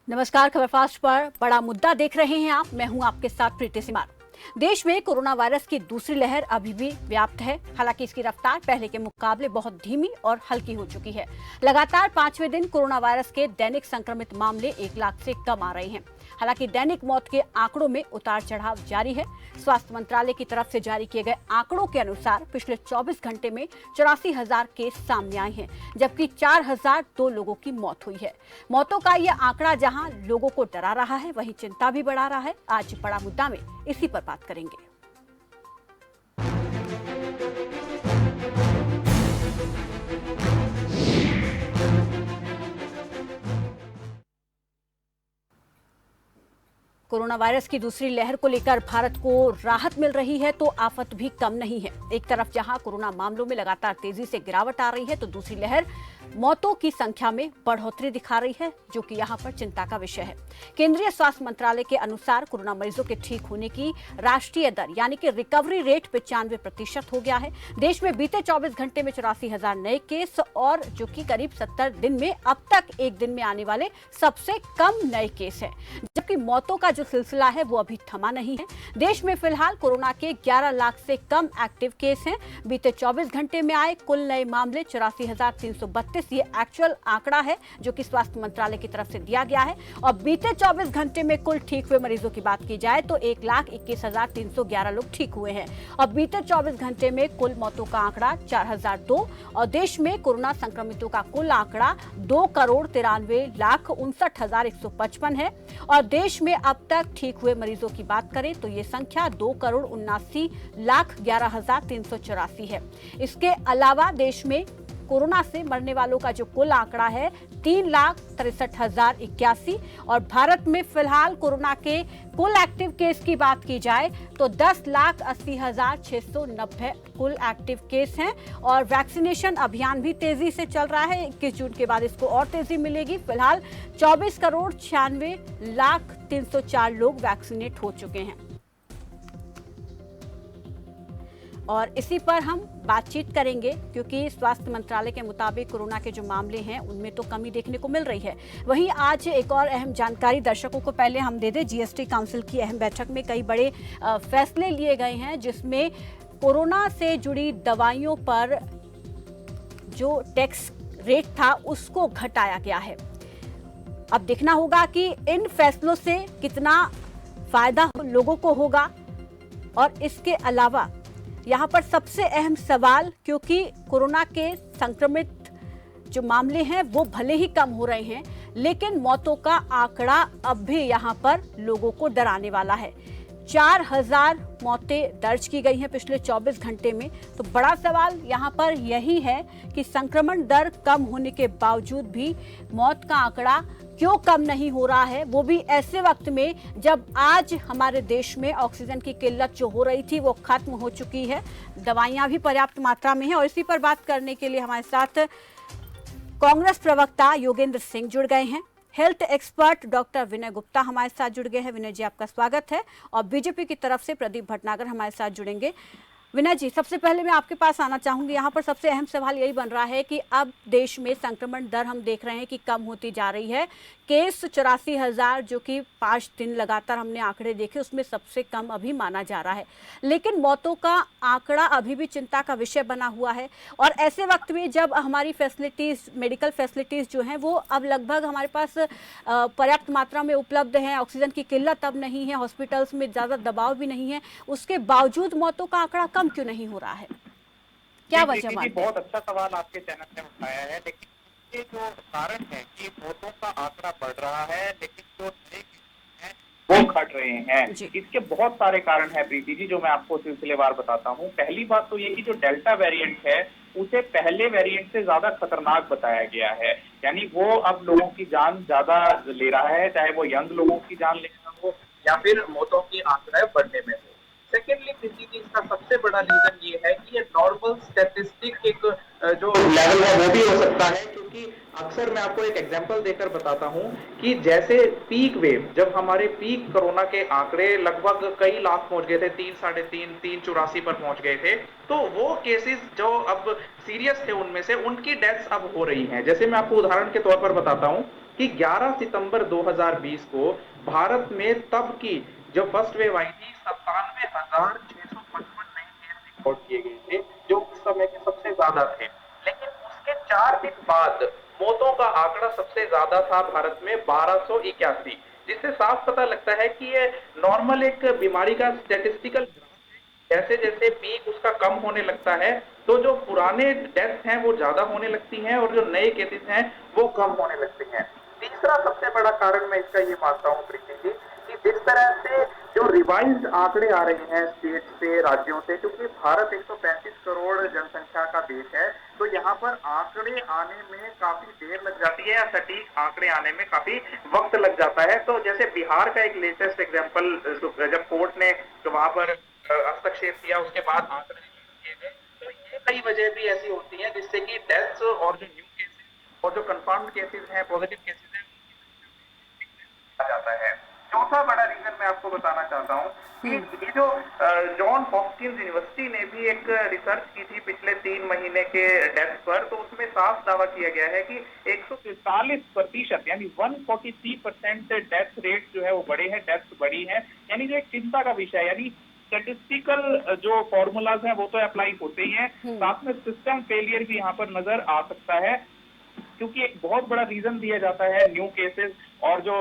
नमस्कार। खबर फास्ट पर बड़ा मुद्दा देख रहे हैं आप। मैं हूं आपके साथ प्रीति सिमार। देश में कोरोना वायरस की दूसरी लहर अभी भी व्याप्त है। हालांकि इसकी रफ्तार पहले के मुकाबले बहुत धीमी और हल्की हो चुकी है। लगातार 5वें दिन कोरोना वायरस के दैनिक संक्रमित मामले 1 लाख से कम आ रहे हैं। हालांकि दैनिक मौत के आंकड़ों में उतार चढ़ाव जारी है। स्वास्थ्य मंत्रालय की तरफ से जारी किए गए आंकड़ों के अनुसार पिछले 24 घंटे में 84,000 केस सामने आए हैं, जबकि 4,002 लोगों की मौत हुई है। मौतों का यह आंकड़ा जहां लोगों को डरा रहा है, वहीं चिंता भी बढ़ा रहा है। आज बड़ा मुद्दा में इसी पर बात करेंगे। कोरोना वायरस की दूसरी लहर को लेकर भारत को राहत मिल रही है तो आफत भी कम नहीं है। एक तरफ जहां कोरोना मामलों में लगातार तेजी से गिरावट आ रही है, तो दूसरी लहर मौतों की संख्या में बढ़ोतरी दिखा रही है, जो कि यहां पर चिंता का विषय है। केंद्रीय स्वास्थ्य मंत्रालय के अनुसार कोरोना मरीजों के ठीक होने की राष्ट्रीय दर यानी कि रिकवरी रेट 95% हो गया है। देश में बीते 24 घंटे में 84,000 नए केस और जो कि करीब 70 दिन में अब तक एक दिन में आने वाले सबसे कम नए केस है। जबकि मौतों का जो सिलसिला है वो अभी थमा नहीं है। देश में फिलहाल कोरोना के 11 लाख से कम एक्टिव केस हैं। बीते 24 घंटे में आए कुल नए मामले 84,332। ये एक्चुअल आंकड़ा है जो कि स्वास्थ्य मंत्रालय की तरफ से दिया गया है। और बीते 24 घंटे में कुल ठीक हुए मरीजों की बात की जाए तो 1,21,311 लोग ठीक हुए हैं। और बीते 24 घंटे में कुल मौतों का आंकड़ा 4,002 और देश में कोरोना संक्रमितों का कुल आंकड़ा 2,93,59,155 है। और देश में अब तक ठीक हुए मरीजों की बात करें तो ये संख्या 2,79,11,384 है। इसके अलावा देश में कोरोना से मरने वालों का जो कुल आंकड़ा है 3,63,081 और भारत में फिलहाल कोरोना के कुल एक्टिव केस की बात की जाए तो 10,80,690 कुल एक्टिव केस हैं। और वैक्सीनेशन अभियान भी तेजी से चल रहा है। 21 जून के बाद इसको और तेजी मिलेगी। फिलहाल 24,96,03,04 लोग वैक्सीनेट हो चुके हैं। और इसी पर हम बातचीत करेंगे क्योंकि स्वास्थ्य मंत्रालय के मुताबिक कोरोना के जो मामले हैं उनमें तो कमी देखने को मिल रही है। वहीं आज एक और अहम जानकारी दर्शकों को पहले हम दे दें। जीएसटी काउंसिल की अहम बैठक में कई बड़े फैसले लिए गए हैं, जिसमें कोरोना से जुड़ी दवाइयों पर जो टैक्स रेट था उसको घटाया गया है। अब देखना होगा कि इन फैसलों से कितना फायदा लोगों को होगा। और इसके अलावा यहाँ पर सबसे अहम सवाल, क्योंकि कोरोना के संक्रमित जो मामले हैं वो भले ही कम हो रहे हैं, लेकिन मौतों का आंकड़ा अब भी यहाँ पर लोगों को डराने वाला है। 4,000 मौतें दर्ज की गई हैं पिछले 24 घंटे में। तो बड़ा सवाल यहाँ पर यही है कि संक्रमण दर कम होने के बावजूद भी मौत का आंकड़ा क्यों कम नहीं हो रहा है, वो भी ऐसे वक्त में जब आज हमारे देश में ऑक्सीजन की किल्लत जो हो रही थी वो खत्म हो चुकी है। दवाइयां भी पर्याप्त मात्रा में हैं। और इसी पर बात करने के लिए हमारे साथ कांग्रेस प्रवक्ता योगेंद्र सिंह जुड़ गए हैं। हेल्थ एक्सपर्ट डॉक्टर विनय गुप्ता हमारे साथ जुड़ गए हैं। विनय जी, आपका स्वागत है। और बीजेपी की तरफ से प्रदीप भटनागर हमारे साथ जुड़ेंगे। विनय जी, सबसे पहले मैं आपके पास आना चाहूंगी। यहाँ पर सबसे अहम सवाल यही बन रहा है कि अब देश में संक्रमण दर हम देख रहे हैं कि कम होती जा रही है। केस 84,000 जो कि 5 दिन लगातार हमने आंकड़े देखे, उसमें सबसे कम अभी माना जा रहा है। लेकिन मौतों का आंकड़ा अभी भी चिंता का विषय बना हुआ है। और ऐसे वक्त में जब हमारी फैसिलिटीज, मेडिकल फैसिलिटीज जो हैं वो अब लगभग हमारे पास पर्याप्त मात्रा में उपलब्ध हैं, ऑक्सीजन की किल्लत अब नहीं है, हॉस्पिटल्स में ज़्यादा दबाव भी नहीं है, उसके बावजूद मौतों का आंकड़ा कम क्यों नहीं हो रहा है? क्या वजह मानते हैं? बहुत अच्छा सवाल आपके चैनल ने उठाया है। लेकिन ये जो कारण है कि मौतों का आंकड़ा बढ़ रहा है लेकिन जो नए केस हैं वो घट रहे हैं, इसके बहुत सारे कारण हैं प्रीति जी, जो मैं आपको सिलसिलेवार बताता हूँ। पहली बात तो ये कि जो डेल्टा वेरिएंट है उसे पहले वेरिएंट से ज्यादा खतरनाक बताया गया है। यानी वो अब लोगों की जान ज्यादा ले रहा है, चाहे वो यंग लोगों की जान ले रहा हो या फिर मौतों की आंकड़ा बढ़ने में हो। सेकेंडली प्रीति जी, इसका सबसे बड़ा रीजन ये है कि ये नॉर्मल स्टैटिस्टिक एक जो लेवल है वो भी हो सकता है, क्योंकि अक्सर मैं आपको एक एग्जांपल देकर बताता हूं कि जैसे पीक वेव, जब हमारे पीक कोरोना के आंकड़े लगभग कई लाख पहुंच गए थे, 3, 3.5, 384 पर पहुंच गए थे, तो वो केसेस जो अब सीरियस थे उनमें से उनकी डेथ्स अब हो रही हैं। जैसे मैं आपको उदाहरण के तौर पर बताता हूं कि 11 सितंबर 2020 को भारत में तब की जो फर्स्ट वेव आई थी 97,655 नए केस रिकॉर्ड किए गए थे, जो उस समय के सबसे ज्यादा थे। लेकिन उसके 4 दिन बाद मौतों का आंकड़ा सबसे ज्यादा था भारत में 1281, जिससे साफ पता लगता है कि ये नॉर्मल एक बीमारी का स्टेटिस्टिकल, जैसे जैसे पीक उसका कम होने लगता है तो जो पुराने डेथ्स हैं वो ज्यादा होने लगती हैं और जो नए केसेस हैं वो कम होने लगते हैं। तीसरा सबसे बड़ा कारण मैं इसका ये मानता हूँ प्रीति जी, कि जिस तरह से जो रिवाइज्ड आंकड़े आ रहे हैं स्टेट से, राज्यों से, क्योंकि भारत 135 करोड़ जनसंख्या का देश है, तो यहाँ पर आंकड़े आने में काफी देर लग जाती है या सटीक आंकड़े आने में काफी वक्त लग जाता है। तो जैसे बिहार का एक लेटेस्ट एग्जांपल जब कोर्ट ने तो वहां पर हस्तक्षेप किया, उसके बाद आंकड़े किए गए, तो ये कई वजह भी ऐसी होती हैं जिससे कि डेथ्स और जो न्यू केसेस और जो कंफर्म्ड केसेस हैं, पॉजिटिव केसेस हैं, आ जाता है। चौथा बड़ा रीजन मैं आपको बताना चाहता हूँ कि ये जो जॉन हॉपकिंस यूनिवर्सिटी ने भी एक रिसर्च की थी पिछले 3 महीने के डेथ पर, तो उसमें साफ दावा किया गया है कि 143% यानी 143% डेथ रेट जो है वो बढ़े हैं, डेथ बढ़ी है, यानी जो एक चिंता का विषय है। यानी स्टेटिस्टिकल जो फॉर्मूलाज हैं वो तो अप्लाई होते ही हैं, साथ में सिस्टम फेलियर भी यहाँ पर नजर आ सकता है, क्योंकि एक बहुत बड़ा रीजन दिया जाता है न्यू केसेस और जो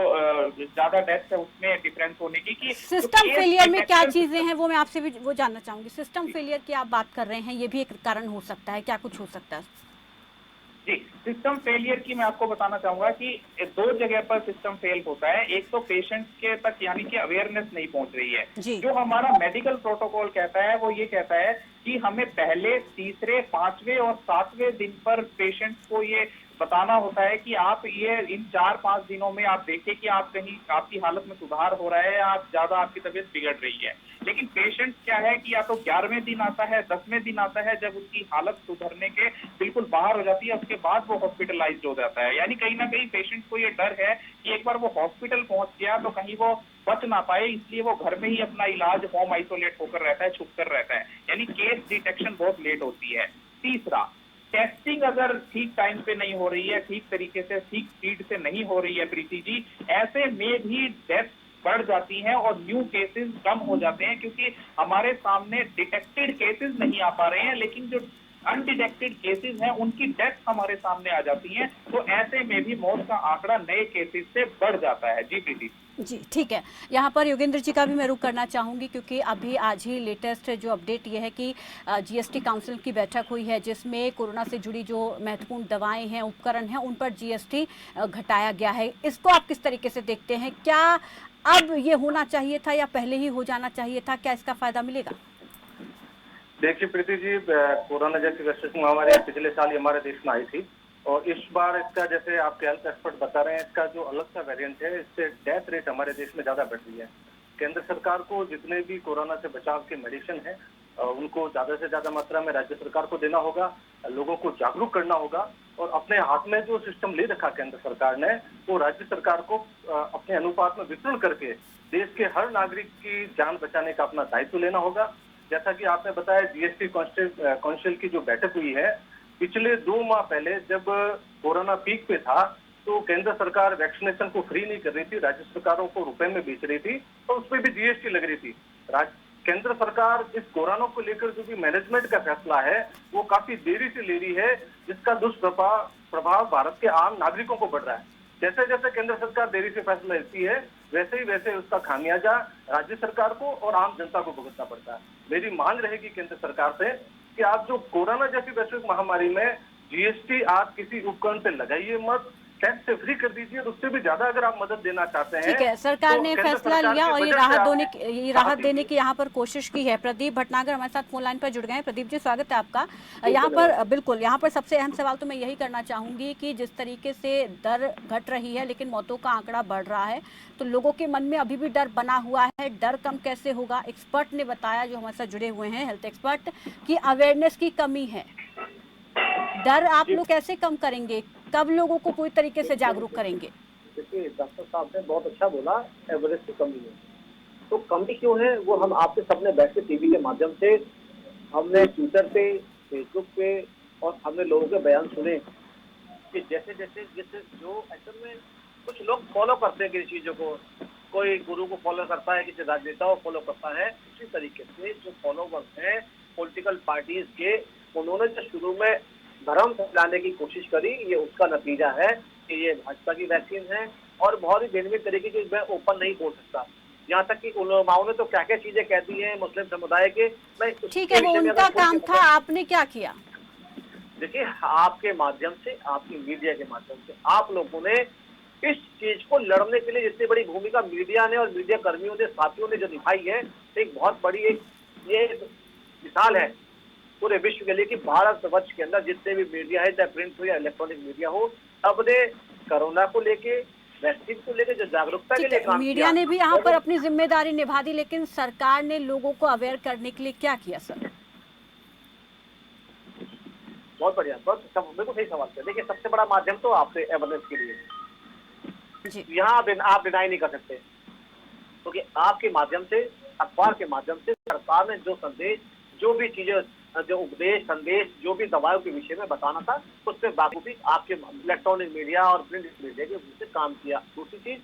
ज्यादा डेथ है उसमें डिफरेंस होने की, कि सिस्टम फेलियर में क्या चीजें हैं वो मैं आपसे भी वो जानना चाहूंगी। सिस्टम फेलियर की आप बात कर रहे हैं, ये भी एक कारण हो सकता है, क्या कुछ हो सकता है? जी, सिस्टम फेलियर की मैं आपको बताना चाहूंगा कि 2 जगह पर सिस्टम फेल होता है। एक तो पेशेंट के तक यानी कि अवेयरनेस नहीं पहुंच रही है। जो हमारा मेडिकल प्रोटोकॉल कहता है वो ये कहता है कि हमें पहले, तीसरे, 5वें और 7वें दिन पर पेशेंट को ये बताना होता है कि आप ये इन 4-5 दिनों में आप देखिए कि आप कहीं आपकी हालत में सुधार हो रहा है या आप ज्यादा आपकी तबीयत बिगड़ रही है। लेकिन पेशेंट क्या है कि या तो 11वें दिन आता है, 10वें दिन आता है, जब उसकी हालत सुधरने के बिल्कुल बाहर हो जाती है, उसके बाद वो हॉस्पिटलाइज्ड हो जाता है। यानी कहीं ना कहीं पेशेंट को ये डर है कि एक बार वो हॉस्पिटल पहुंच गया तो कहीं वो बच ना पाए, इसलिए वो घर में ही अपना इलाज होम आइसोलेट होकर रहता है, छुप कर रहता है, यानी केस डिटेक्शन बहुत लेट होती है। तीसरा, टेस्टिंग अगर ठीक टाइम पे नहीं हो रही है, ठीक तरीके से, ठीक स्पीड से नहीं हो रही है प्रीति जी, ऐसे में भी डेथ बढ़ जाती हैं और न्यू केसेस कम हो जाते हैं, क्योंकि हमारे सामने डिटेक्टेड केसेस नहीं आ पा रहे हैं, लेकिन जो अनडिटेक्टेड केसेस हैं उनकी डेथ हमारे सामने आ जाती हैं, तो ऐसे में भी मौत का आंकड़ा नए केसेस से बढ़ जाता है। जी प्रीति जी ठीक है, यहाँ पर योगेंद्र जी का भी मैं रुख करना चाहूँगी, क्योंकि अभी आज ही लेटेस्ट जो अपडेट ये है कि जीएसटी काउंसिल की बैठक हुई है, जिसमें कोरोना से जुड़ी जो महत्वपूर्ण दवाएं हैं, उपकरण हैं, उन पर जीएसटी घटाया गया है। इसको आप किस तरीके से देखते हैं? क्या अब ये होना चाहिए था या पहले ही हो जाना चाहिए था? क्या इसका फायदा मिलेगा? देखिए प्रीति जी, कोरोना जैसी वैश्विक महामारी पिछले साल ही हमारे देश में आई थी और इस बार इसका, जैसे आपके हेल्थ एक्सपर्ट बता रहे हैं, इसका जो अलग सा वेरिएंट है, इससे डेथ रेट हमारे देश में ज्यादा बढ़ रही है। केंद्र सरकार को जितने भी कोरोना से बचाव के मेडिसिन है उनको ज्यादा से ज्यादा मात्रा में राज्य सरकार को देना होगा, लोगों को जागरूक करना होगा और अपने हाथ में जो सिस्टम ले रखा केंद्र सरकार ने वो राज्य सरकार को अपने अनुपात में वितरण करके देश के हर नागरिक की जान बचाने का अपना दायित्व लेना होगा। जैसा कि आपने बताया, जीएसटी काउंसिल की जो बैठक हुई है, पिछले 2 माह पहले जब कोरोना पीक पे था तो केंद्र सरकार वैक्सीनेशन को फ्री नहीं कर रही थी, राज्य सरकारों को रुपए में बेच रही थी और उस पर भी जीएसटी लग रही थी। केंद्र सरकार इस कोरोना को लेकर जो भी मैनेजमेंट का फैसला है वो काफी देरी से ले रही है, जिसका दुष्प्रभाव भारत के आम नागरिकों को बढ़ रहा है। जैसे जैसे केंद्र सरकार देरी से फैसला लेती है वैसे उसका खामियाजा राज्य सरकार को और आम जनता को भुगतना पड़ता है। मेरी मांग रहेगी केंद्र सरकार से कि आप जो कोरोना जैसी वैश्विक महामारी में जीएसटी आप किसी उपकरण पे लगाइए मत, टैक्स से फ्री कर दीजिए, उससे भी ज्यादा अगर आप मदद देना चाहते हैं। ठीक है, सरकार ने फैसला लिया और ये राहत देने की यहाँ पर कोशिश की है। प्रदीप भटनागर हमारे साथ फोन लाइन पर जुड़ गए हैं। प्रदीप जी, स्वागत है आपका। यहाँ पर बिल्कुल, यहाँ पर सबसे अहम सवाल तो मैं यही करना चाहूंगी कि जिस तरीके से दर घट रही है लेकिन मौतों का आंकड़ा बढ़ रहा है, तो लोगों के मन में अभी भी डर बना हुआ है। डर कम कैसे होगा? एक्सपर्ट ने बताया, जो हमारे साथ जुड़े हुए हैं हेल्थ एक्सपर्ट, की अवेयरनेस की कमी है। डर आप लोग कैसे कम करेंगे? कब लोगों को पूरी तरीके से जागरूक करेंगे? देखिए, डॉक्टर साहब ने बहुत अच्छा बोला, एवरेज की कमी है। तो कमी क्यों है वो हम आपके सबने बैठ के टीवी के माध्यम से, हमने ट्विटर पे, फेसबुक पे और हमने लोगों के बयान सुने कि जैसे जैसे जो असल में कुछ लोग फॉलो करते हैं किसी चीजों को, कोई गुरु को फॉलो करता है, किसी राजनेता को फॉलो करता है। उसी तरीके से जो फॉलोवर्स हैं पॉलिटिकल पार्टीज के, उन्होंने जो शुरू में भ्रम फैलाने की कोशिश करी, ये उसका नतीजा है कि ये भाजपा की वैक्सीन है। और बहुत ही बेनमी तरीके की मैं ओपन नहीं बोल सकता, यहाँ तक कि उलमाओं ने तो क्या क्या चीजें कह दी हैं मुस्लिम समुदाय के, मैं ठीक है, वो उनका काम था, आपने क्या किया? देखिए, आपके माध्यम से, आपकी मीडिया के माध्यम से आप लोगों ने इस चीज को लड़ने के लिए जितनी बड़ी भूमिका मीडिया ने और मीडिया कर्मियों ने, साथियों ने जो निभाई है, एक बहुत बड़ी ये मिसाल है पूरे विश्व के लिए कि भारतवर्ष के अंदर जितने भी मीडिया है, चाहे प्रिंट हो या इलेक्ट्रॉनिक मीडिया हो, सबने कोरोना को लेके, वैक्सीन को लेके जो जागरूकता के लिए काम मीडिया ने भी यहाँ पर अपनी जिम्मेदारी निभा दी, लेकिन सरकार ने लोगों को अवेयर करने के लिए क्या किया सर? बहुत बढ़िया, बिल्कुल सही सवाल किया। देखिए, सबसे बड़ा माध्यम तो आपसे अवेयरनेस के लिए यहाँ आप डिनाई नहीं कर सकते, क्योंकि आपके माध्यम से, अखबार के माध्यम से सरकार ने जो संदेश, जो भी चीजें, जो उपदेश संदेश, जो भी दवाओं के विषय में बताना था, उसमें बाखूबी आपके इलेक्ट्रॉनिक मीडिया और प्रिंट मीडिया के से काम किया। दूसरी चीज,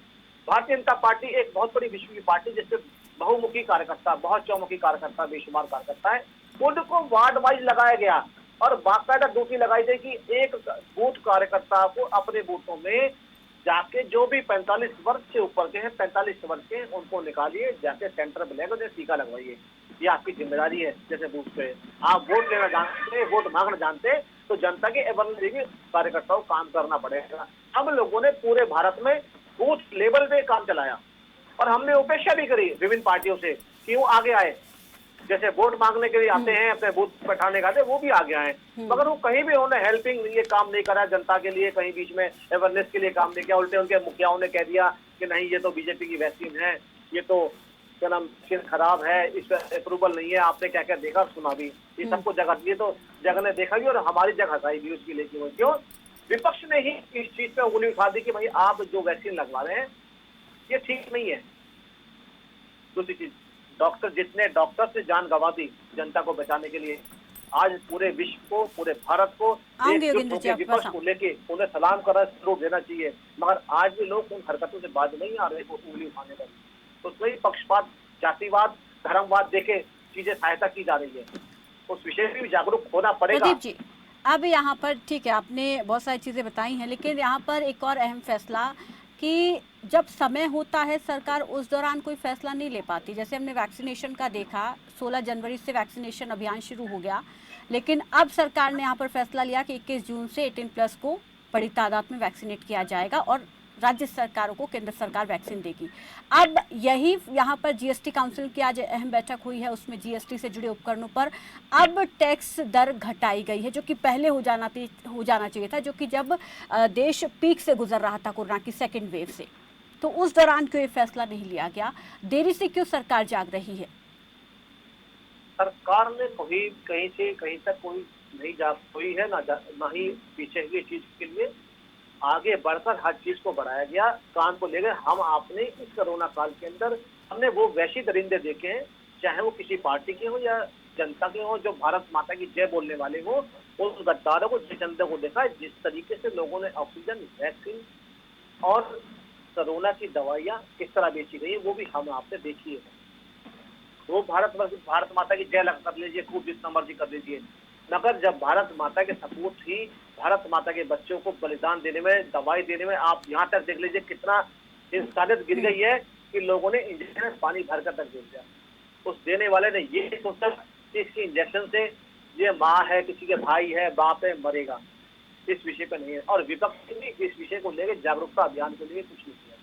भारतीय जनता पार्टी एक बहुत बड़ी विश्व की पार्टी, जिससे बहुमुखी कार्यकर्ता, बहुत चौमुखी कार्यकर्ता, बेशुमार कार्यकर्ता है, उनको वार्ड वाइज लगाया गया और बाकायदा ड्यूटी लगाई गई कि एक बूथ कार्यकर्ता को अपने बूथों में जाके जो भी 45 वर्ष से ऊपर के हैं, 45 वर्ष के, उनको निकालिए, जाके सेंटर में लेकर टीका लगवाइए। ये आपकी जिम्मेदारी है। जैसे बूथ पे आप वोट लेना जानते, वोट मांगना जानते, तो जनता के अवेयरनेस कार्यकर्ताओं को काम करना पड़ेगा। हम लोगों ने पूरे भारत में बूथ लेवल पे काम चलाया और हमने उपेक्षा भी करी विभिन्न पार्टियों से कि वो आगे आए, जैसे वोट मांगने के लिए आते हैं, अपने बूथ बैठाने का आते, वो भी आगे आए, मगर वो कहीं भी उन्होंने हेल्पिंग ये काम नहीं करा जनता के लिए, कहीं बीच में अवेयरनेस के लिए काम नहीं किया। उल्टे उनके मुखियाओं ने कह दिया कि नहीं, ये तो बीजेपी की वैक्सीन है, ये तो क्या नाम खराब है, इस पर अप्रूवल नहीं है। आपने क्या क्या देखा सुना भी, ये सबको जगह दिए, तो जगह ने देखा भी और हमारी जगह हटाई भी उसकी लेके। क्यों? विपक्ष ने ही इस चीज पे उंगली उठा दी कि भाई आप जो वैक्सीन लगवा रहे हैं ये ठीक नहीं है। दूसरी चीज, डॉक्टर, जितने डॉक्टर से जान गंवा दी जनता को बचाने के लिए, आज पूरे विश्व को, पूरे भारत को विपक्ष को लेके उन्हें सलाम करना शुरू देना चाहिए, मगर आज भी लोग उन हरकतों से बाज नहीं आ रहे उंगली उठाने का। तो वही पक्षपात, जातिवाद, धर्मवाद देके चीजें सहायता की जा रही है, उस विषय में भी जागरूक होना पड़ेगा। प्रदीप जी, अब यहाँ पर ठीक है, आपने बहुत सारी चीजें बताई हैं, लेकिन यहाँ पर एक और अहम फैसला कि जब समय होता है सरकार उस दौरान कोई फैसला नहीं ले पाती। जैसे हमने वैक्सीनेशन का देखा, 16 जनवरी से वैक्सीनेशन अभियान शुरू हो गया, लेकिन अब सरकार ने यहाँ पर फैसला लिया कि 21 जून से 18+ को बड़ी तादाद में वैक्सीनेट किया जाएगा और राज्य सरकारों को केंद्र सरकार वैक्सीन देगी। अब यही यहाँ पर जीएसटी काउंसिल की आज अहम बैठक हुई है, उसमें जीएसटी से जुड़े उपकरणों पर अब टैक्स दर घटाई गई है, जो कि पहले हो जाना चाहिए था, जो कि जब देश पीक से गुजर रहा था कोरोना की सेकेंड वेव से, तो उस दौरान क्यों ये फैसला नहीं लिया गया? देरी से क्यों सरकार जाग रही है? सरकार ने कहीं से कहीं तक कोई नहीं जाग हुई है, ना ही पीछे हुई चीज के लिए आगे बढ़कर हर चीज को बढ़ाया गया, काम को लेकर। हम आपने इस कोरोना काल के अंदर हमने वो वैसी दरिंदे देखे हैं, चाहे वो किसी पार्टी के हो या जनता के हो, जो भारत माता की जय बोलने वाले हो, उन गद्दारों को, जनता को देखा है जिस तरीके से लोगों ने ऑक्सीजन, वैक्सीन और कोरोना की दवाइयाँ किस तरह बेची गई है, वो भी हम आपने देखी है। वो भारत माता की जय कर लीजिए, खूब जितना मर्जी कर लीजिए, मगर जब भारत माता के सपूत ही भारत माता के बच्चों को बलिदान देने में, दवाई देने में, आप यहाँ तक देख लीजिए कितना इंसानियत गिर गई है कि लोगों ने इंजेक्शन में पानी भरकर तक दे दिया। उस देने वाले ने ये सोचा कि इसकी इंजेक्शन से ये माँ है, किसी के भाई है, बाप है, मरेगा, इस विषय पर नहीं है। और विपक्ष ने इस विषय को लेकर जागरूकता अभियान के लिए कुछ नहीं किया।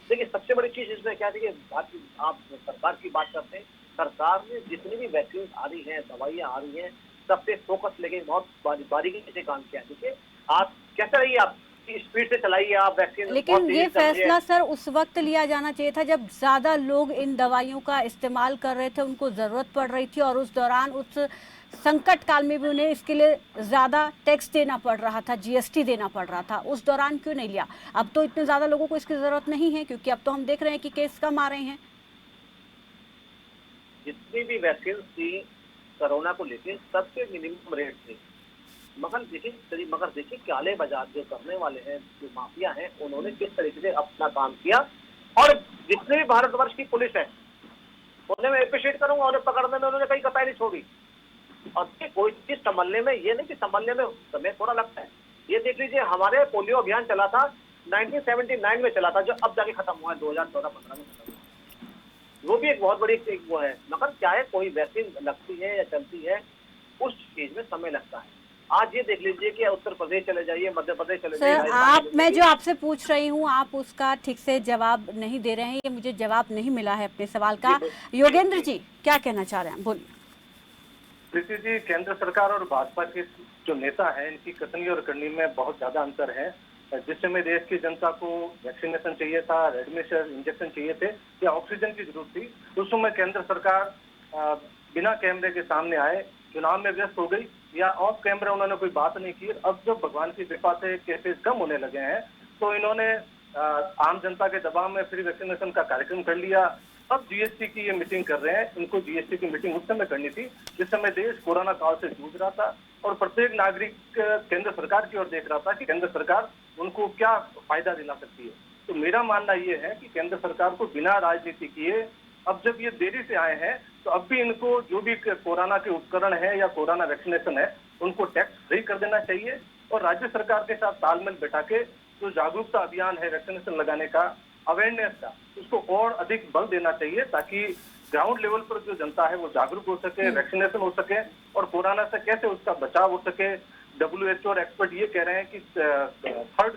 देखिए, सबसे बड़ी चीज इसमें क्या थी कि आप सरकार की बात करते हैं, सरकार ने जितनी भी वैक्सीन आ रही है, दवाइयाँ आ रही हैं, सब पे फोकस लेके बहुत बारीकी से काम किया। देखिए, आप कैसे रहिए, आप स्पीड से चलाइए आप वैक्सीन, लेकिन ये फैसला सर उस वक्त लिया जाना चाहिए था जब ज्यादा लोग इन दवाइयों का इस्तेमाल कर रहे थे, उनको जरूरत पड़ रही थी, और उस दौरान उस संकट काल में भी उन्हें इसके लिए ज्यादा टैक्स देना पड़ रहा था, जीएसटी देना पड़ रहा था। उस दौरान क्यों नहीं लिया? अब तो इतने ज्यादा लोगों को इसकी जरूरत नहीं है, क्योंकि अब तो हम देख रहे हैं कि केस कम आ रहे हैं। जितनी भी वैक्सीन थी कोरोना को लेकर, सबके मिनिमम रेट थे, मगर देखिए काले बाजार जो करने वाले हैं, जो माफिया हैं, उन्होंने किस तरीके से अपना काम किया। और जितने भी भारतवर्ष की पुलिस है उन्हें मैं अप्रिशिएट करूंगा, उन्हें पकड़ने में उन्होंने कहीं कताई नहीं छोड़ी। और कोई चीज संभलने में, ये नहीं कि संभलने में समय थोड़ा लगता है। ये देख लीजिए, हमारे पोलियो अभियान चला था 1979 में चला था, जो अब जाके खत्म हुआ है 2014-15 में खत्म हुआ। वो भी एक बहुत बड़ी एक वो है। मगर क्या है, कोई वैक्सीन लगती है या चलती है, उस चीज में समय लगता है। आज ये देख लीजिए कि उत्तर प्रदेश चले जाइए, मध्य प्रदेश चले जाइए, सर मैं जो आपसे पूछ रही हूँ आप उसका ठीक से जवाब नहीं दे रहे हैं, ये मुझे जवाब नहीं मिला है अपने सवाल का। योगेंद्र जी क्या कहना चाह रहे हैं, बोलिए। प्रीति जी, केंद्र सरकार और भाजपा के जो नेता हैं, इनकी कथनी और करनी में बहुत ज्यादा अंतर है। जिस समय देश की जनता को वैक्सीनेशन चाहिए था, रेडमिशन इंजेक्शन चाहिए थे या ऑक्सीजन की जरूरत थी, उस समय केंद्र सरकार बिना कैमरे के सामने आए, चुनाव में व्यस्त हो गई या ऑफ कैमरा उन्होंने कोई बात नहीं की। अब जब भगवान की कृपा से केसेस कम होने लगे हैं तो इन्होंने आम जनता के दबाव में फ्री वैक्सीनेशन का कार्यक्रम कर लिया। अब जीएसटी की ये मीटिंग कर रहे हैं। इनको जीएसटी की मीटिंग उस समय करनी थी जिस समय देश कोरोना काल से जूझ रहा था और प्रत्येक नागरिक केंद्र सरकार की ओर देख रहा था कि केंद्र सरकार उनको क्या फायदा दिला सकती है। तो मेरा मानना ये है कि केंद्र सरकार को बिना राजनीति किए, अब जब ये देरी से आए हैं तो अब भी इनको जो भी कोरोना के उपकरण है या कोरोना वैक्सीनेशन है उनको टैक्स फ्री कर देना चाहिए और राज्य सरकार के साथ तालमेल बैठा के जो जागरूकता अभियान है वैक्सीनेशन लगाने का, अवेयरनेस का, उसको और अधिक बल देना चाहिए ताकि ग्राउंड लेवल पर जो जनता है वो जागरूक हो सके, वैक्सीनेशन हो सके और कोरोना से कैसे उसका बचाव हो सके। WHO और एक्सपर्ट ये कह रहे हैं कि थर्ड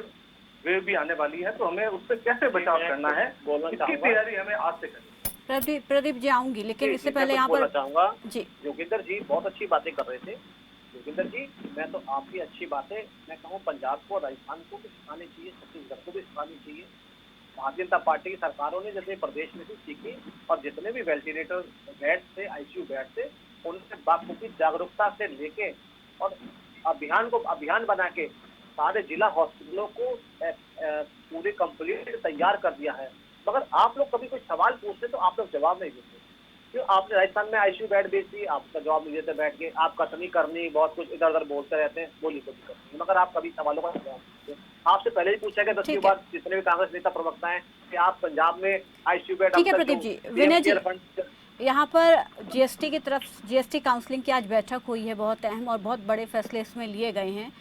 वेव भी आने वाली है, तो हमें उससे कैसे बचाव करना है, इसकी तैयारी हमें आज से करनी है। प्रदीप जी आऊंगी, लेकिन इससे पहले यहाँ पर चाहूंगा जी, योगेंद्र जी बहुत अच्छी बातें कर रहे थे। योगेंद्र जी, मैं तो आपकी अच्छी बातें मैं कहूँ पंजाब को, राजस्थान को भी सिखानी चाहिए, छत्तीसगढ़ को भी सिखानी चाहिए। भारतीय जनता पार्टी की सरकारों ने जैसे प्रदेश में भी सीखी और जितने भी वेंटिलेटर बेड थे, ICU बेड थे, उनसे बाखूबी जागरूकता से लेके और अभियान बना के सारे जिला हॉस्पिटलों को पूरे कंप्लीट तैयार कर दिया है। मगर आप लोग कभी कोई सवाल पूछते तो आप लोग जवाब नहीं देते। क्यों? आपने राजस्थान में ICU बेड बेच दी, आपका जवाब नहीं देते, बैठ के आप कथनी करनी बहुत कुछ इधर उधर बोलते रहते हैं, बोली कोई दिक्कत नहीं, मगर आप कभी सवालों का जवाब नहीं देते। आपसे पहले ही पूछा गया 10 बार जितने भी कांग्रेस नेता प्रवक्ता हैं कि आप पंजाब में ICU बेड। ठीक है प्रदीप जी। विनय जी, यहाँ पर GST की तरफ GST काउंसलिंग की आज बैठक हुई है, बहुत अहम और बहुत बड़े फैसले इसमें लिए गए हैं।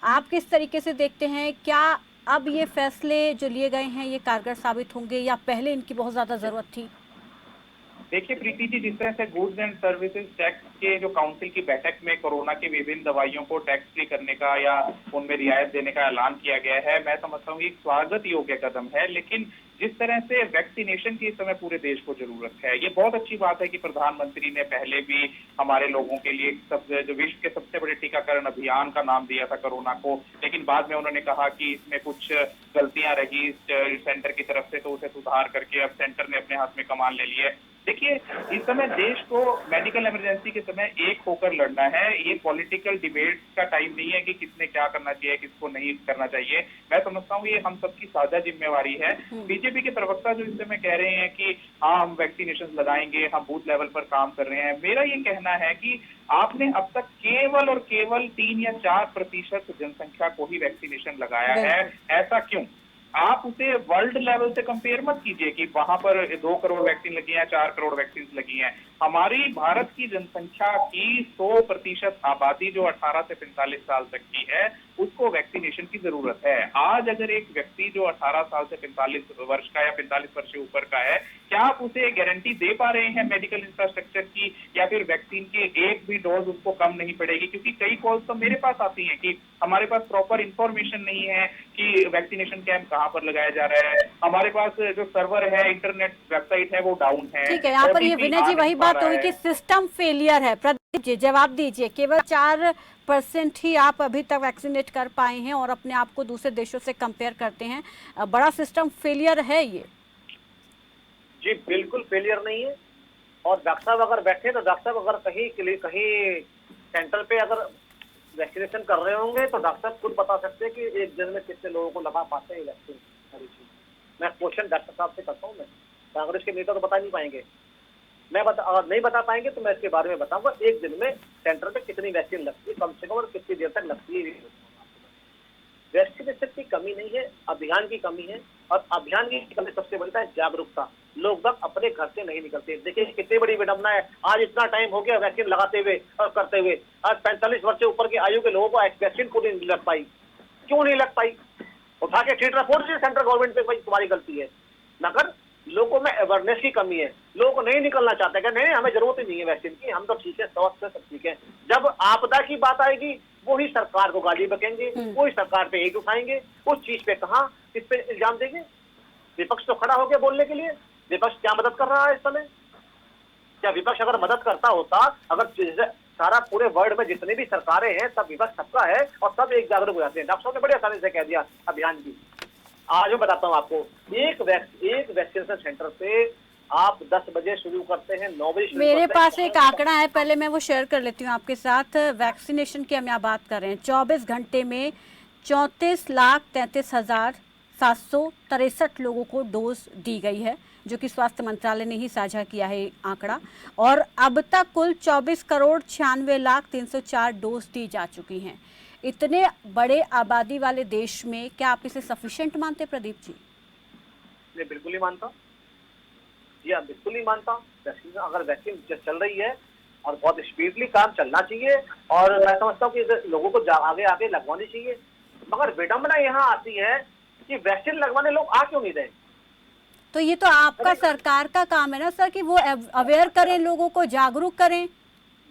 आप किस तरीके से देखते हैं, क्या अब ये फैसले जो लिए गए हैं ये कारगर साबित होंगे या पहले इनकी बहुत ज्यादा जरूरत थी? देखिए प्रीति जी, जिस तरह से गुड्स एंड सर्विसेज टैक्स के जो काउंसिल की बैठक में कोरोना की विभिन्न दवाइयों को टैक्स फ्री करने का या उनमें रियायत देने का ऐलान किया गया है, मैं समझता हूँ एक स्वागत योग्य कदम है। लेकिन जिस तरह से वैक्सीनेशन की इस समय पूरे देश को जरूरत है, ये बहुत अच्छी बात है कि प्रधानमंत्री ने पहले भी हमारे लोगों के लिए जो विश्व के सबसे बड़े टीकाकरण अभियान का नाम दिया था कोरोना को, लेकिन बाद में उन्होंने कहा कि इसमें कुछ गलतियां रही सेंटर की तरफ से, तो उसे सुधार करके अब सेंटर ने अपने हाथ में कमान ले ली है। देखिए, इस समय देश को मेडिकल इमरजेंसी के समय एक होकर लड़ना है। ये पॉलिटिकल डिबेट का टाइम नहीं है कि किसने क्या करना चाहिए, किसको नहीं करना चाहिए। मैं समझता हूँ ये हम सबकी साझा जिम्मेवारी है। बीजेपी के प्रवक्ता जो इस समय कह रहे हैं कि हाँ हम वैक्सीनेशन लगाएंगे, हम बूथ लेवल पर काम कर रहे हैं, मेरा ये कहना है कि आपने अब तक केवल और केवल 3 या 4% जनसंख्या को ही वैक्सीनेशन लगाया है। ऐसा क्यों? आप उसे वर्ल्ड लेवल से कंपेयर मत कीजिए कि वहां पर 2 करोड़ वैक्सीन लगी हैं, 4 करोड़ वैक्सीन लगी हैं। हमारी भारत की जनसंख्या की 100% आबादी जो 18 से 45 साल तक की है, उसको वैक्सीनेशन की जरूरत है। आज अगर एक व्यक्ति जो 18 साल से 45 वर्ष का या 45 वर्ष से ऊपर का है, क्या आप उसे गारंटी दे पा रहे हैं मेडिकल इंफ्रास्ट्रक्चर की, या फिर वैक्सीन के एक भी डोज उसको कम नहीं पड़ेगी? क्योंकि कई कॉल्स तो मेरे पास आती हैं कि हमारे पास प्रॉपर इंफॉर्मेशन नहीं है कि वैक्सीनेशन कैंप कहाँ पर लगाया जा रहा है, हमारे पास जो सर्वर है, इंटरनेट वेबसाइट है, वो डाउन है। ठीक है, यहाँ पर ये विनय जी वही बात होगी कि सिस्टम फेलियर है। प्रदीप जी जवाब दीजिए, केवल 4% ही आप अभी तक वैक्सीनेट कर पाए हैं और अपने आप को दूसरे देशों से कंपेयर करते हैं, बड़ा सिस्टम फेलियर है ये? जी बिल्कुल फेलियर नहीं है। और डॉक्टर साहब अगर बैठे तो डॉक्टर साहब अगर कहीं सेंटर पे अगर वैक्सीनेशन कर रहे होंगे तो डॉक्टर साहब खुद बता सकते हैं कि एक दिन में कितने लोगों को लगा पाते हैं वैक्सीन। मैं क्वेश्चन डॉक्टर साहब से करता हूँ, मैं कांग्रेस के नेता तो बता नहीं पाएंगे, नहीं बता पाएंगे तो मैं इसके बारे में बताऊंगा। एक दिन में सेंटर पे कितनी वैक्सीन लगती है कम से कम और कितनी देर तक लगती है। वैक्सीनेशन की कमी नहीं है, अभियान की कमी है। और अभियान की कमी सबसे बड़ी है जागरूकता। लोग बाग अपने घर से नहीं निकलते। देखिए कितनी बड़ी विडंबना है, आज इतना टाइम हो गया वैक्सीन लगाते हुए और करते हुए, आज 45 वर्ष से ऊपर की आयु के लोगों को वैक्सीन को नहीं लग पाई। क्यों नहीं लग पाई? उठा के ठीक रिपोर्ट सेंट्रल गवर्नमेंट पे भाई तुम्हारी गलती है। मगर लोगों में अवेयरनेस की कमी है, लोगों को नहीं निकलना चाहते कि नहीं हमें जरूरत ही नहीं है वैक्सीन की, हम तो ठीक है, स्वस्थ है, सब ठीक है। जब आपदा की बात आएगी वही सरकार को गाली बकेंगे, वही सरकार पे एक उठाएंगे, उस चीज पे कहां इस पे इल्जाम देंगे। विपक्ष तो खड़ा हो गया बोलने के लिए। विपक्ष क्या मदद कर रहा है इस समय? क्या विपक्ष अगर मदद करता होता, अगर सारा पूरे वर्ल्ड में जितने भी सरकारें हैं सब विपक्ष सबका है और सब एक जागरूक हो जाते हैं। डॉक्टर साहब ने बड़ी आसानी से कह दिया अभियान की। आज मैं बताता हूँ आपको, एक वैक्सीनेशन सेंटर पे आप 10 बजे शुरू करते हैं, 9 बजे शुरू मेरे करते हैं। पास एक आंकड़ा है, पहले मैं वो शेयर कर लेती हूँ आपके साथ। वैक्सीनेशन की हम यहाँ बात कर रहे हैं, 24 घंटे में 34,33,763 लोगों को डोज दी गई है, जो कि स्वास्थ्य मंत्रालय ने ही साझा किया है आंकड़ा। और अब तक कुल 24,96,03,004 डोज दी जा चुकी हैं। इतने बड़े आबादी वाले देश में क्या आप इसे सफिशिएंट मानते प्रदीप जी? मैं बिल्कुल ही मानता, जी हाँ बिल्कुल ही मानता। वैक्सीन अगर वैक्सीन चल रही है और बहुत स्पीडली काम चलना चाहिए और मैं समझता हूँ कि लोगों को आगे आगे लगवानी चाहिए। मगर विडंबना यहाँ आती है कि वैक्सीन लगवाने लोग आ क्यों नहीं रहे। तो ये तो आपका सरकार का काम है ना सर, कि वो अवेयर करें, लोगों को जागरूक करें।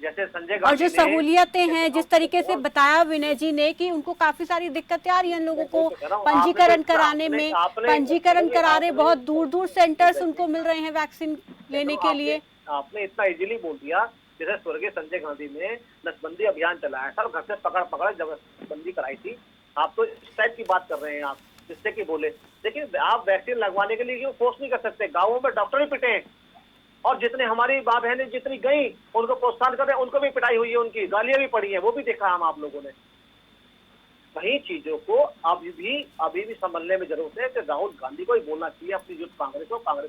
जैसे संजय और जो सहूलियतें हैं, जिस तरीके से बताया विनय जी ने कि उनको काफी सारी दिक्कतें आ रही हैं लोगों को पंजीकरण कराने में, पंजीकरण करा रहे, बहुत दूर दूर सेंटर्स उनको मिल रहे हैं वैक्सीन लेने के लिए। आपने इतना इजीली बोल दिया, जैसे स्वर्गीय संजय गांधी ने नसबंदी अभियान चलाया था, घर से पकड़ पकड़ जबरदस्ती कराई थी। आप तो इस टाइप की बात कर रहे हैं आप, जिससे कि बोले। लेकिन आप वैक्सीन लगवाने के लिए क्यों फोर्स नहीं कर सकते? गाँवों में डॉक्टर ही पिटे हैं और जितने हमारी माँ बहनें जितनी गई उनको प्रोत्साहन कर रहे हैं, उनको भी पिटाई हुई है, उनकी गालियां भी पड़ी हैं, वो भी देखा हम आप लोगों ने। वही चीजों को अभी भी संभलने में जरूरत है कि राहुल गांधी को ही बोलना चाहिए अपनी युद्ध कांग्रेस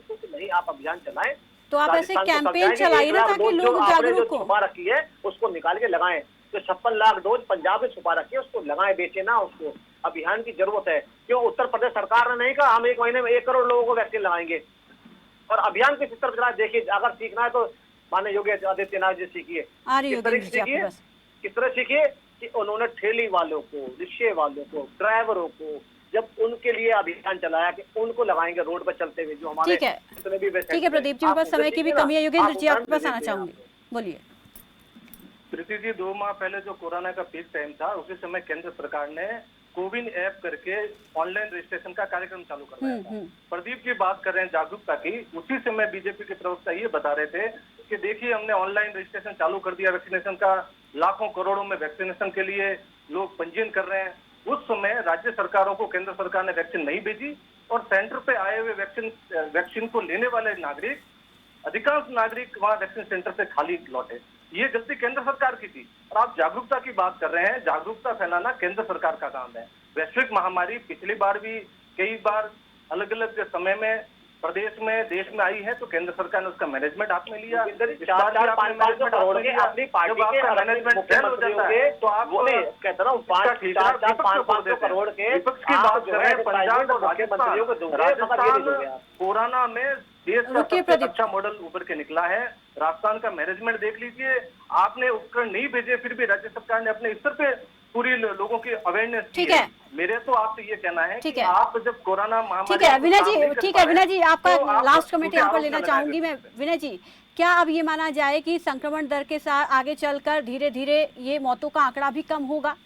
को कि नहीं आप अभियान चलाएं। तो आप ऐसे कैंपेन चलाइए ना ताकि लोग जागरूक हो। छुपा रखी है उसको निकाल के लगाएं। जो 56 लाख डोज पंजाब में छुपा रखी है उसको लगाएं, बेचे ना उसको। अभियान की जरूरत है। क्यों उत्तर प्रदेश सरकार ने नहीं कहा हम 1 महीने में 1 करोड़ लोगों को वैक्सीन लगाएंगे? और अभियान किस तरफ चला देखिए। अगर सीखना है तो माननीय योगी आदित्यनाथ जी सीखिए। किस तरह सीखिए कि उन्होंने ठेली वालों को, रिक्शे वालों को, ड्राइवरों को जब उनके लिए अभियान चलाया कि उनको लगाएंगे रोड पर चलते हुए जो हमारे जितने भी। ठीक है प्रदीप जी, बस समय की भी कमी है। योगेंद्र जी आपके पास आना चाहूंगी, बोलिए। प्रीति जी, 2 माह पहले जो कोरोना का पीक टाइम था उसी समय केंद्र सरकार ने कोविन ऐप करके ऑनलाइन रजिस्ट्रेशन का कार्यक्रम चालू करवाया था। प्रदीप जी बात कर रहे हैं जागरूकता की, उसी समय बीजेपी के प्रवक्ता ये बता रहे थे कि देखिए हमने ऑनलाइन रजिस्ट्रेशन चालू कर दिया वैक्सीनेशन का, लाखों करोड़ों में वैक्सीनेशन के लिए लोग पंजीयन कर रहे हैं। उस समय राज्य सरकारों को केंद्र सरकार ने वैक्सीन नहीं भेजी और सेंटर पे आए हुए वैक्सीन को लेने वाले नागरिक, अधिकांश नागरिक वहां वैक्सीन सेंटर से खाली लौटे। ये गलती केंद्र सरकार की थी। और आप जागरूकता की बात कर रहे हैं, जागरूकता फैलाना केंद्र सरकार का काम है। वैश्विक महामारी पिछली बार भी कई बार अलग अलग समय में प्रदेश में देश में आई है तो केंद्र सरकार ने उसका मैनेजमेंट हाथ में लिया। 4-5 करोड़ के अपनी पार्टी के मैनेजमेंट फेल हो जाता है तो आप कहते ना 5-4-5 करोड़ के विपक्ष की बात कर रहे हैं। पंजाब और राजस्थान कोरोना में देश का सबसे अच्छा मॉडल उभर के निकला है। राजस्थान का मैनेजमेंट देख लीजिए, आपने उपकरण नहीं भेजे फिर भी राज्य सरकार ने अपने स्तर पे पूरी लोगों की अवेयरनेस ठीक है। मेरे तो आपसे ये कहना है कि है। आप जब कोरोना महामारी ठीक है विनय जी, ठीक है विनय जी, आपका लास्ट कमेंट यहाँ पर लेना चाहूंगी मैं। विनय जी, क्या अब ये माना जाए कि संक्रमण दर के साथ आगे चलकर धीरे धीरे ये मौतों का आंकड़ा भी कम होगा?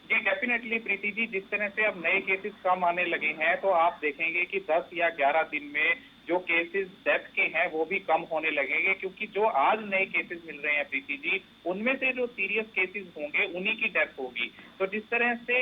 जी डेफिनेटली प्रीति जी, जिस तरह से अब नए केसेस कम आने लगे हैं तो आप देखेंगे कि 10 या 11 दिन में जो केसेस डेथ के हैं वो भी कम होने लगेंगे, क्योंकि जो आज नए केसेस मिल रहे हैं प्रीति जी, उनमें से जो सीरियस केसेस होंगे उन्हीं की डेथ होगी। तो जिस तरह से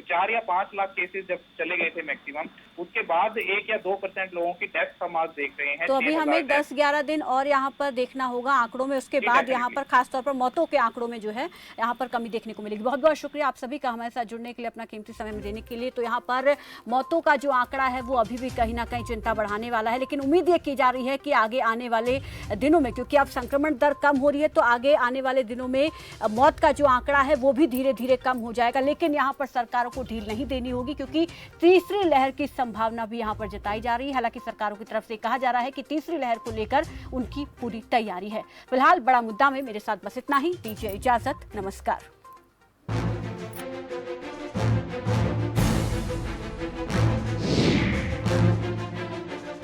4 या 5 लाख केसेस जब चले गए थे मैक्सिमम, उसके बाद 1 या 2% लोगों की डेथ हम आज देख रहे हैं। तो अभी हमें 10-11 दिन और यहाँ पर देखना होगा आंकड़ों में, उसके बाद यहाँ पर खासतौर पर मौतों के आंकड़ों में जो है यहाँ पर कमी देखने को मिलेगी। बहुत बहुत शुक्रिया आप सभी का हमारे साथ जुड़ने के लिए, अपना कीमती समय में देने के लिए। तो यहाँ पर मौतों का जो आंकड़ा है वो अभी भी कहीं ना कहीं चिंता बढ़ाने वाला है, लेकिन उम्मीद ये की जा रही है कि आगे आने वाले दिनों में, क्योंकि अब संक्रमण दर कम हो रही है, तो आगे आने वाले दिनों में मौत का जो आंकड़ा है वो भी धीरे धीरे कम हो जाएगा। लेकिन यहाँ पर सरकारों को ढील नहीं देनी होगी, क्योंकि तीसरी लहर की संभावना भी यहाँ पर जताई जा रही है। हालांकि सरकारों की तरफ से कहा जा रहा है कि तीसरी लहर को लेकर उनकी पूरी तैयारी है। फिलहाल बड़ा मुद्दा में मेरे साथ बस इतना ही। दीजिए इजाजत, नमस्कार।